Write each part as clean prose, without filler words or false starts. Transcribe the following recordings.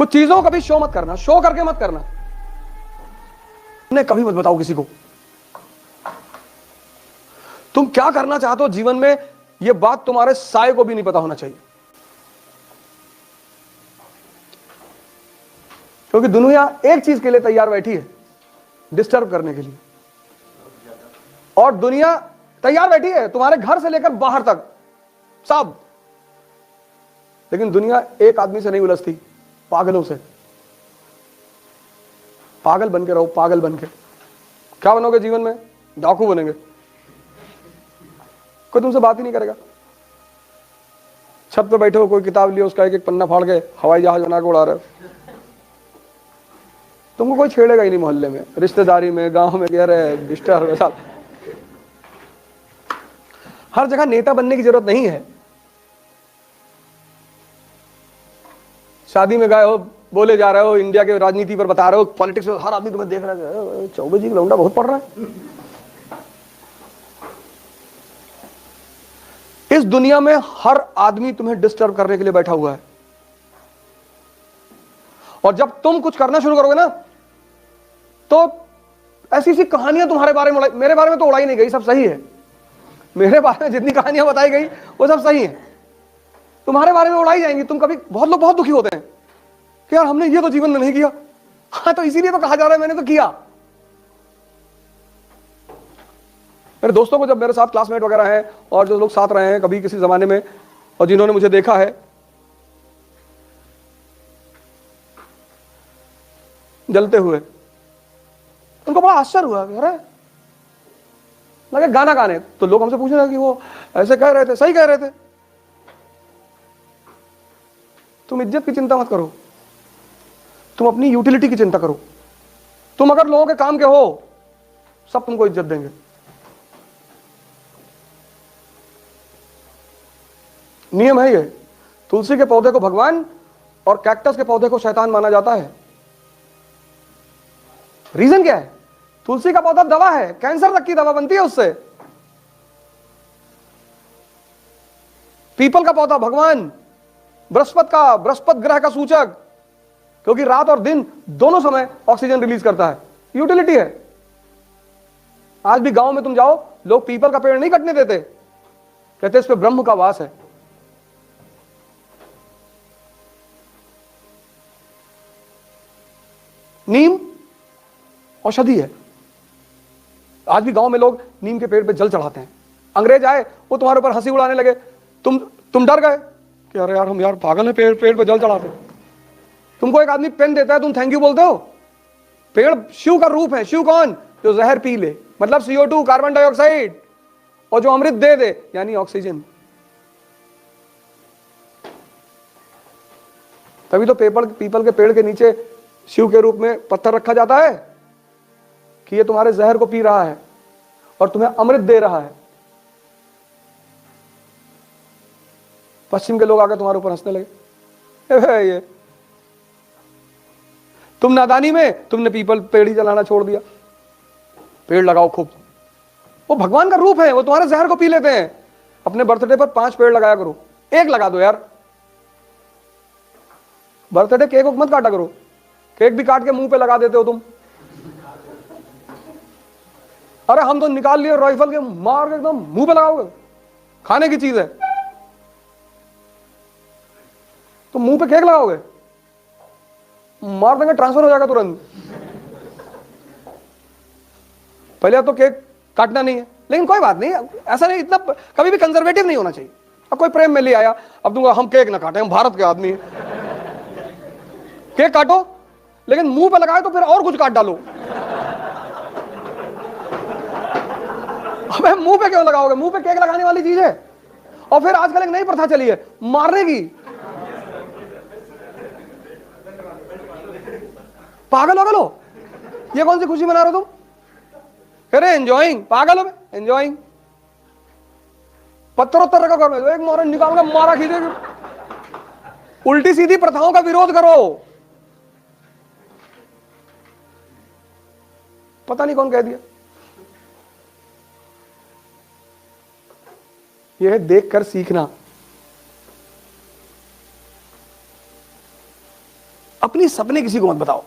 कुछ चीजों को कभी शो मत करना, शो करके मत करना, कभी मत बताओ किसी को तुम क्या करना चाहते हो जीवन में। यह बात तुम्हारे साय को भी नहीं पता होना चाहिए, क्योंकि दुनिया एक चीज के लिए तैयार बैठी है, डिस्टर्ब करने के लिए। और दुनिया तैयार बैठी है तुम्हारे घर से लेकर बाहर तक सब। लेकिन दुनिया एक आदमी से नहीं उलझती, पागलों से। पागल बन के रहो, पागल बन के। क्या बनोगे जीवन में? डाकू बनेंगे, कोई तुमसे बात ही नहीं करेगा। छत पे बैठे हो, कोई किताब लियो, उसका एक एक पन्ना फाड़ के हवाई जहाज बना के उड़ा रहे हो। तुमको कोई छेड़ेगा ही नहीं, मोहल्ले में, रिश्तेदारी में, गांव में, कह रहे डिस्टर्ब वैसा। हर जगह नेता बनने की जरूरत नहीं है। शादी में गए हो, बोले जा रहे हो, इंडिया के राजनीति पर बता रहे हो, पॉलिटिक्स में, हर आदमी तुम्हें देख रहा है, चौबे जी का लौंडा बहुत पढ़ रहा है। इस दुनिया में हर आदमी तुम्हें डिस्टर्ब करने के लिए बैठा हुआ है। और जब तुम कुछ करना शुरू करोगे ना, तो ऐसी ऐसी कहानियां तुम्हारे बारे में मेरे बारे में तो उड़ाई नहीं गई, सब सही है। मेरे बारे में जितनी कहानियां बताई गई वो सब सही है, तुम्हारे बारे में उड़ाई जाएंगी। तुम कभी, बहुत लोग बहुत दुखी होते हैं कि यार हमने ये तो जीवन में नहीं किया। हाँ, तो इसीलिए तो कहा जा रहा है मैंने तो किया। मेरे दोस्तों को, जब मेरे साथ क्लासमेट वगैरह हैं और जो लोग साथ रहे हैं कभी किसी जमाने में, और जिन्होंने मुझे देखा है जलते हुए, उनको बड़ा आश्चर्य हुआ। अरे लगे गाना गाने, तो लोग हमसे पूछ रहे कि वो ऐसे कह रहे थे, सही कह रहे थे। तुम इज्जत की चिंता मत करो, तुम अपनी यूटिलिटी की चिंता करो। तुम अगर लोगों के काम के हो, सब तुमको इज्जत देंगे। नियम है ये। तुलसी के पौधे को भगवान और कैक्टस के पौधे को शैतान माना जाता है। रीजन क्या है? तुलसी का पौधा दवा है, कैंसर तक की दवा बनती है उससे। पीपल का पौधा भगवान, बृहस्पति ग्रह का सूचक, क्योंकि रात और दिन दोनों समय ऑक्सीजन रिलीज करता है। यूटिलिटी है। आज भी गांव में तुम जाओ, लोग पीपल का पेड़ नहीं कटने देते, कहते इस पे ब्रह्म का वास है। नीम औषधि है। आज भी गांव में लोग नीम के पेड़ पे जल चढ़ाते हैं। अंग्रेज आए, वो तुम्हारे ऊपर हंसी उड़ाने लगे, तुम डर गए कि अरे यार हम यार पागल है, पेड़ पे जल चढ़ाते। तुमको एक आदमी पेन देता है, तुम थैंक यू बोलते हो। पेड़ शिव का रूप है। शिव कौन? जो जहर पी ले, मतलब CO2, कार्बन डाइऑक्साइड, और जो अमृत दे दे, यानी ऑक्सीजन। तभी तो पीपल के पेड़ के नीचे शिव के रूप में पत्थर रखा जाता है कि ये तुम्हारे जहर को पी रहा है और तुम्हें अमृत दे रहा है। पश्चिम के लोग आकर तुम्हारे ऊपर हंसने लगे, ये तुम नादानी में तुमने पीपल पेड़ ही जलाना छोड़ दिया। पेड़ लगाओ खूब, वो भगवान का रूप है, वो तुम्हारे जहर को पी लेते हैं। अपने बर्थडे पर 5 पेड़ लगाया करो, एक लगा दो यार। बर्थडे केक मत काटा करो, केक भी काट के मुंह पे लगा देते हो तुम। अरे हम तो निकाल लिए राइफल के, मार के एकदम मुंह पे लगाओगे, खाने की चीज है तो मुंह पे केक लगाओगे, मार देंगे, ट्रांसफर हो जाएगा तुरंत। पहले तो केक काटना नहीं है, लेकिन कोई बात नहीं, ऐसा नहीं, इतना कभी भी कंजर्वेटिव नहीं होना चाहिए। अब कोई प्रेम में ले आया, अब तुम हम केक ना काटे, हम भारत के आदमी हैं, केक काटो, लेकिन मुंह पे लगाए तो फिर और कुछ काट डालो। अबे मुंह पे क्यों लगाओगे? मुंह पे केक लगाने वाली चीज है। और फिर आजकल एक नई प्रथा चली है मारने की। पागल हो गए, ये कौन सी खुशी मना रहे हो तुम? अरे एंजॉइंग, पागल हो, एंजॉइंग। पत्थर उत्तर रखो घर में, एक मोरन निकाल कर मारा खींचेगी। उल्टी सीधी प्रथाओं का विरोध करो। पता नहीं कौन कह दिया। यह है देखकर सीखना। अब अपनी सपने किसी को मत बताओ,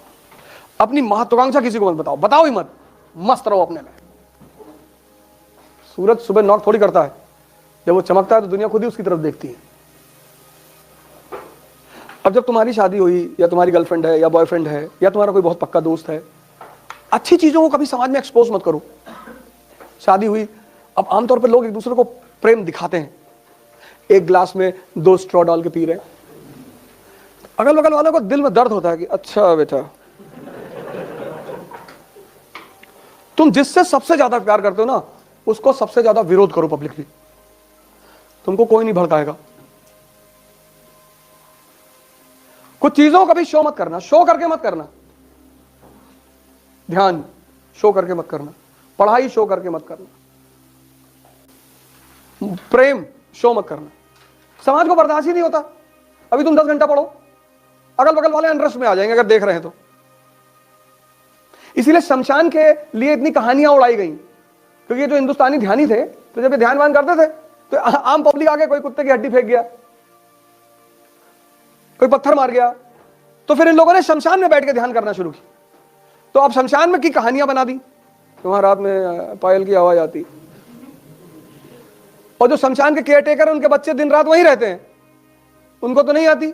अपनी महत्वाकांक्षा किसी को मत बताओ, बताओ ही मत, मस्त रहो अपने में। सूरज सुबह नॉक थोड़ी करता है, जब वो चमकता है तो दुनिया खुद ही उसकी तरफ देखती है। अब जब तुम्हारी शादी हुई, या तुम्हारी गर्लफ्रेंड है या बॉयफ्रेंड है, या तुम्हारा कोई बहुत पक्का दोस्त है, अच्छी चीजों को कभी समाज में एक्सपोज मत करो। शादी हुई, अब आमतौर पर लोग एक दूसरे को प्रेम दिखाते हैं, एक गिलास में 2 स्ट्रॉ डाल के पी रहे हैं, अगल बगल वालों को दिल में दर्द होता है कि अच्छा बेटा। तुम जिससे सबसे ज्यादा प्यार करते हो ना, उसको सबसे ज्यादा विरोध करो पब्लिकली, तुमको कोई नहीं भड़काएगा। कुछ चीजों को कभी शो मत करना, शो करके मत करना। ध्यान शो करके मत करना, पढ़ाई शो करके मत करना, प्रेम शो मत करना। समाज को बर्दाश्त ही नहीं होता। अभी तुम 10 घंटा पढ़ो, अगल बगल वाले अनरस में आ जाएंगे अगर देख रहे हैं तो। इसीलिए शमशान के लिए इतनी कहानियां उड़ाई गई, क्योंकि ये जो हिंदुस्तानी ध्यानी थे, तो जब ये ध्यान करते थे तो आम पब्लिक आके कोई कुत्ते की हड्डी फेंक गया, कोई पत्थर मार गया, तो फिर इन लोगों ने शमशान में बैठ के ध्यान करना शुरू की। तो अब शमशान में की कहानियां बना दी, तुम्हारा रात में पायल की आवाज आती, और जो शमशान के केयर टेकर उनके बच्चे दिन रात वहीं रहते हैं, उनको तो नहीं आती।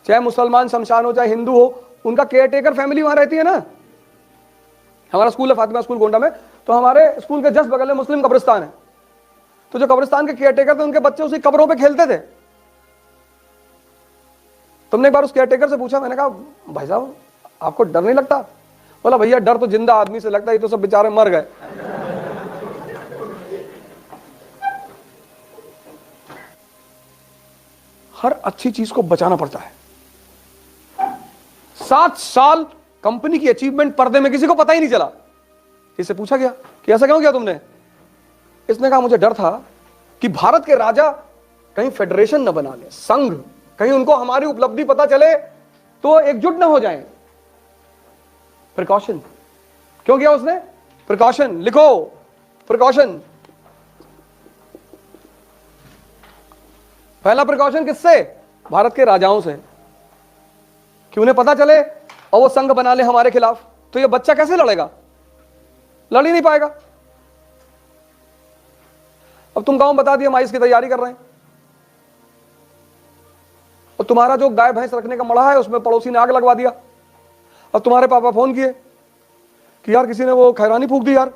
चाहे मुसलमान शमशान हो चाहे हिंदू हो, उनका केयर टेकर फैमिली वहां रहती है ना। हमारा स्कूल है फातिमा स्कूल गोंडा में, तो हमारे स्कूल के जस्ट बगल में मुस्लिम कब्रिस्तान है। तो जो कब्रिस्तान के केयर टेकर थे, उनके बच्चे उसी कब्रों पे खेलते थे। तुमने एक बार उस केयर टेकर से पूछा, मैंने कहा भाई साहब आपको डर नहीं लगता? बोला भैया डर तो जिंदा आदमी से लगता है, ये तो सब बेचारे मर गए। हर अच्छी चीज को बचाना पड़ता है। 7 साल कंपनी की अचीवमेंट पर्दे में किसी को पता ही नहीं चला। इससे पूछा गया कि ऐसा क्यों किया तुमने? इसने कहा मुझे डर था कि भारत के राजा कहीं फेडरेशन न बना ले, संघ, कहीं उनको हमारी उपलब्धि पता चले तो एकजुट न हो जाएं। प्रिकॉशन। क्यों किया उसने? प्रिकॉशन। लिखो, प्रिकॉशन। पहला प्रिकॉशन किससे? भारत के राजाओं से, कि उन्हें पता चले और वो संघ बना ले हमारे खिलाफ, तो ये बच्चा कैसे लड़ेगा? लड़ ही नहीं पाएगा। अब तुम गांव बता दिया माइस की तैयारी कर रहे हैं, और तुम्हारा जो गाय भैंस रखने का मड़ा है उसमें पड़ोसी ने आग लगवा दिया। अब तुम्हारे पापा फोन किए कि यार किसी ने वो खैरानी फूंक दी यार,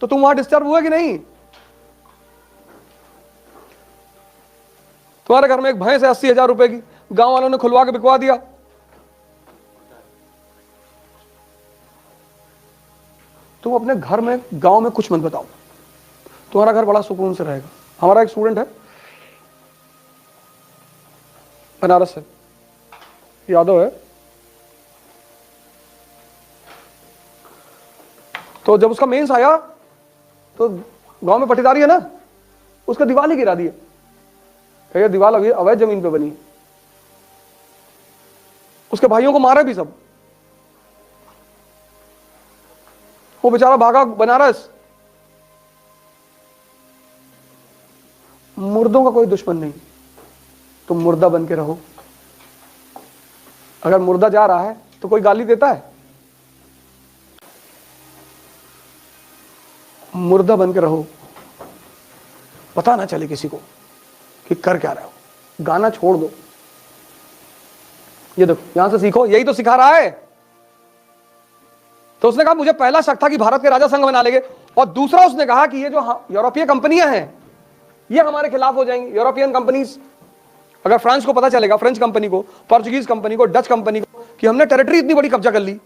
तो तुम वहां डिस्टर्ब हुए कि नहीं? तुम्हारे घर में एक भैंस है 80,000 रुपए की, गांव वालों ने खुलवा के बिकवा दिया, तुम अपने घर में गांव में कुछ मत बताओ, तुम्हारा घर बड़ा सुकून से रहेगा। हमारा एक स्टूडेंट है, बनारस से, यादव है, तो जब उसका मेंस आया तो गांव में पटीदारी है ना, उसका दीवार ही गिरा दिया। कहिए दीवार अभी अवैध जमीन पे बनी। उसके भाइयों को मारा भी सब, वो बेचारा भागा बनारस। मुर्दों का कोई दुश्मन नहीं, तुम मुर्दा बन के रहो। अगर मुर्दा जा रहा है तो कोई गाली देता है? मुर्दा बन के रहो, पता ना चले किसी को कि कर क्या रहे हो। गाना छोड़ दो, ये देखो यहां से सीखो, यही तो सिखा रहा है। तो उसने कहा मुझे पहला शक था कि भारत के राजा संघ बना लेंगे, और दूसरा उसने कहा कि ये जो यूरोपीय कंपनियां हैं ये हमारे खिलाफ हो जाएंगी। यूरोपियन कंपनीज, अगर फ्रांस को पता चलेगा, फ्रेंच कंपनी को, पोर्चुगीज कंपनी को, डच कंपनी को, कि हमने टेरिटरी इतनी बड़ी कब्जा कर ली,